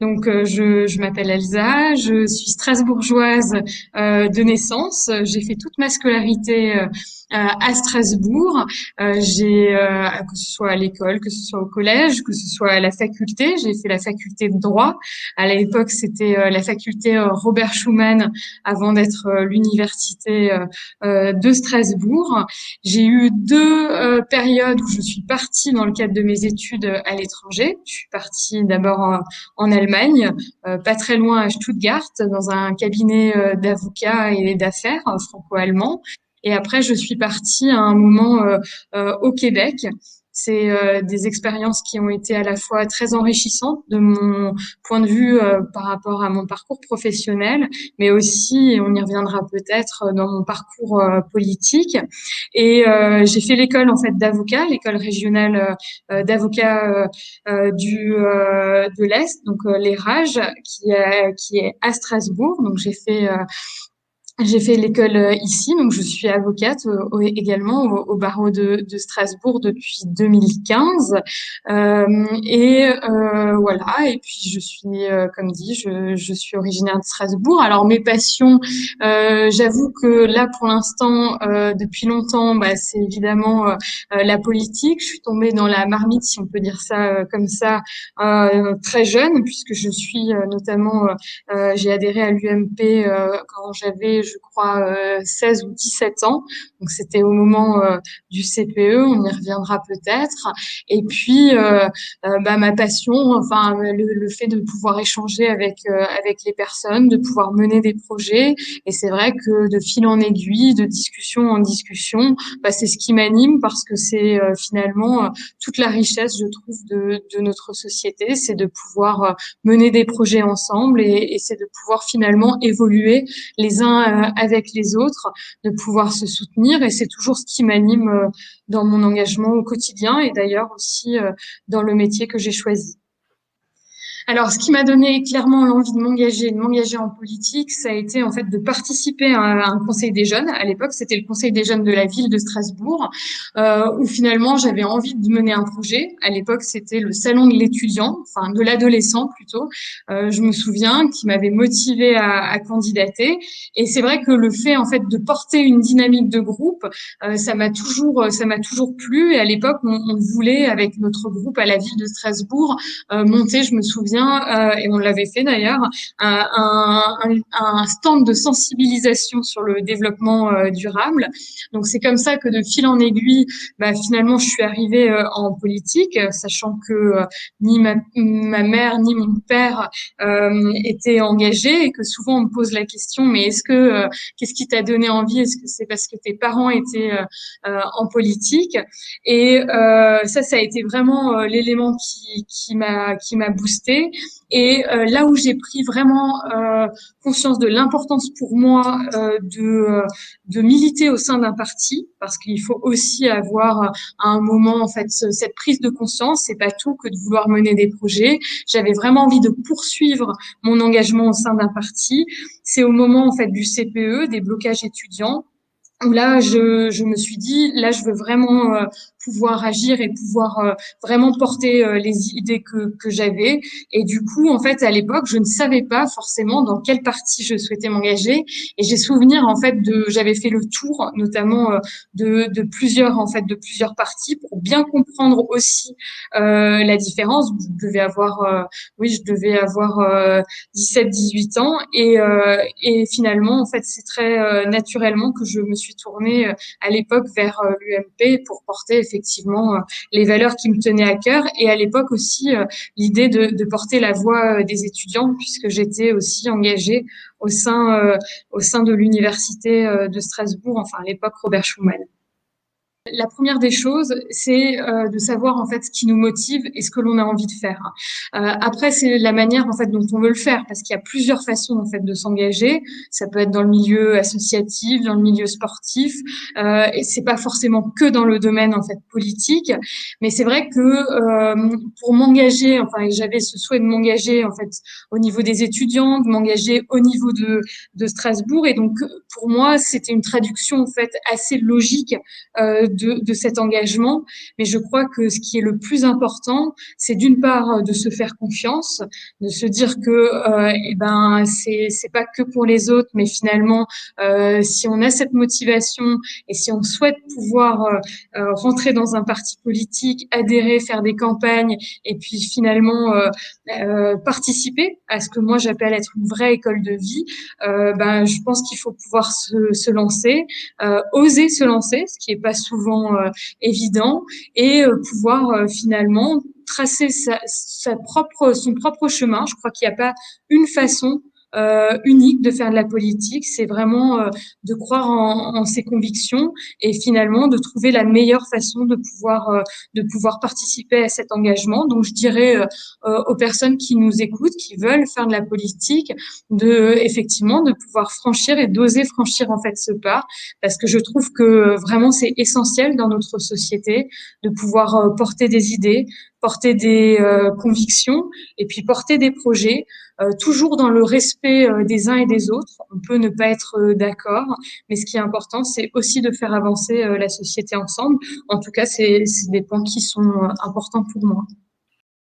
Donc, je m'appelle Elsa, je suis strasbourgeoise de naissance. J'ai fait toute ma scolarité à Strasbourg. Que ce soit à l'école, que ce soit au collège, que ce soit à la faculté. J'ai fait la faculté de droit. À l'époque, c'était la faculté Robert Schuman avant d'être l'université de Strasbourg. J'ai eu deux périodes où je suis partie dans le cadre de mes études à l'étranger. Je suis partie d'abord en Allemagne, pas très loin à Stuttgart, dans un cabinet d'avocats et d'affaires franco-allemand. Et après, je suis partie à un moment au Québec. C'est des expériences qui ont été à la fois très enrichissantes de mon point de vue par rapport à mon parcours professionnel, mais aussi, et on y reviendra peut-être, dans mon parcours politique. Et j'ai fait l'école en fait d'avocat, l'école régionale d'avocats de l'Est, donc les RAGE, qui est à Strasbourg. Donc j'ai fait l'école ici, donc je suis avocate également au barreau de Strasbourg depuis 2015. Voilà, et puis je suis, comme dit, je suis originaire de Strasbourg. Alors mes passions, j'avoue que là pour l'instant, depuis longtemps, bah, c'est évidemment la politique. Je suis tombée dans la marmite, si on peut dire ça comme ça, très jeune, puisque je suis notamment j'ai adhéré à l'UMP quand j'avais, je crois, 16 ou 17 ans. Donc, c'était au moment du CPE. On y reviendra peut-être. Et puis, bah, ma passion, enfin, le fait de pouvoir échanger avec les personnes, de pouvoir mener des projets. Et c'est vrai que de fil en aiguille, de discussion en discussion, bah, c'est ce qui m'anime parce que c'est finalement toute la richesse, je trouve, de notre société. C'est de pouvoir mener des projets ensemble et c'est de pouvoir finalement évoluer les uns avec les autres, de pouvoir se soutenir et c'est toujours ce qui m'anime dans mon engagement au quotidien et d'ailleurs aussi dans le métier que j'ai choisi. Alors, ce qui m'a donné clairement l'envie de m'engager en politique, ça a été en fait de participer à un conseil des jeunes. À l'époque, c'était le conseil des jeunes de la ville de Strasbourg, où finalement j'avais envie de mener un projet. À l'époque, c'était le salon de l'étudiant, enfin de l'adolescent plutôt. Je me souviens qui m'avait motivée à candidater. Et c'est vrai que le fait en fait de porter une dynamique de groupe, ça m'a toujours plu. Et à l'époque, on voulait avec notre groupe à la ville de Strasbourg monter, je me souviens, et on l'avait fait d'ailleurs, un stand de sensibilisation sur le développement durable. Donc c'est comme ça que de fil en aiguille, bah, finalement, je suis arrivée en politique, sachant que ni ma mère ni mon père étaient engagés et que souvent on me pose la question, mais qu'est-ce qui t'a donné envie? Est-ce que c'est parce que tes parents étaient en politique? Et ça a été vraiment l'élément qui m'a boosté. Et là où j'ai pris vraiment conscience de l'importance pour moi de militer au sein d'un parti, parce qu'il faut aussi avoir à un moment en fait cette prise de conscience. C'est pas tout que de vouloir mener des projets. J'avais vraiment envie de poursuivre mon engagement au sein d'un parti. C'est au moment en fait du CPE, des blocages étudiants, où là, je me suis dit, là, je veux vraiment pouvoir agir et pouvoir vraiment porter les idées que j'avais. Et du coup, en fait, à l'époque, je ne savais pas forcément dans quel parti je souhaitais m'engager. Et j'ai souvenir, en fait, j'avais fait le tour, notamment de plusieurs partis pour bien comprendre aussi la différence. Je devais avoir 17-18 ans et finalement, en fait, c'est très naturellement que je me suis tournée à l'époque vers l'UMP pour porter effectivement les valeurs qui me tenaient à cœur et à l'époque aussi l'idée de porter la voix des étudiants puisque j'étais aussi engagée au sein de l'université de Strasbourg, enfin à l'époque Robert Schuman. La première des choses, c'est de savoir en fait ce qui nous motive et ce que l'on a envie de faire. Après, c'est la manière en fait dont on veut le faire, parce qu'il y a plusieurs façons en fait de s'engager. Ça peut être dans le milieu associatif, dans le milieu sportif, et c'est pas forcément que dans le domaine en fait politique. Mais c'est vrai que pour m'engager, enfin, j'avais ce souhait de m'engager en fait au niveau des étudiants, de m'engager au niveau de Strasbourg, et donc pour moi, c'était une traduction en fait assez logique de cet engagement. Mais je crois que ce qui est le plus important, c'est d'une part de se faire confiance, de se dire que eh ben c'est pas que pour les autres, mais finalement si on a cette motivation et si on souhaite pouvoir rentrer dans un parti politique, adhérer, faire des campagnes et puis finalement participer à ce que moi j'appelle être une vraie école de vie, ben je pense qu'il faut pouvoir se lancer, oser se lancer, ce qui est pas souvent évident, et pouvoir finalement tracer son propre chemin. Je crois qu'il n'y a pas une façon unique de faire de la politique. C'est vraiment de croire en ses convictions et finalement de trouver la meilleure façon de pouvoir participer à cet engagement. Donc, je dirais aux personnes qui nous écoutent, qui veulent faire de la politique, effectivement de pouvoir franchir et d'oser franchir en fait ce pas, parce que je trouve que vraiment c'est essentiel dans notre société de pouvoir porter des idées, porter des convictions et puis porter des projets, toujours dans le respect des uns et des autres. On peut ne pas être d'accord, mais ce qui est important, c'est aussi de faire avancer la société ensemble. En tout cas, c'est des points qui sont importants pour moi.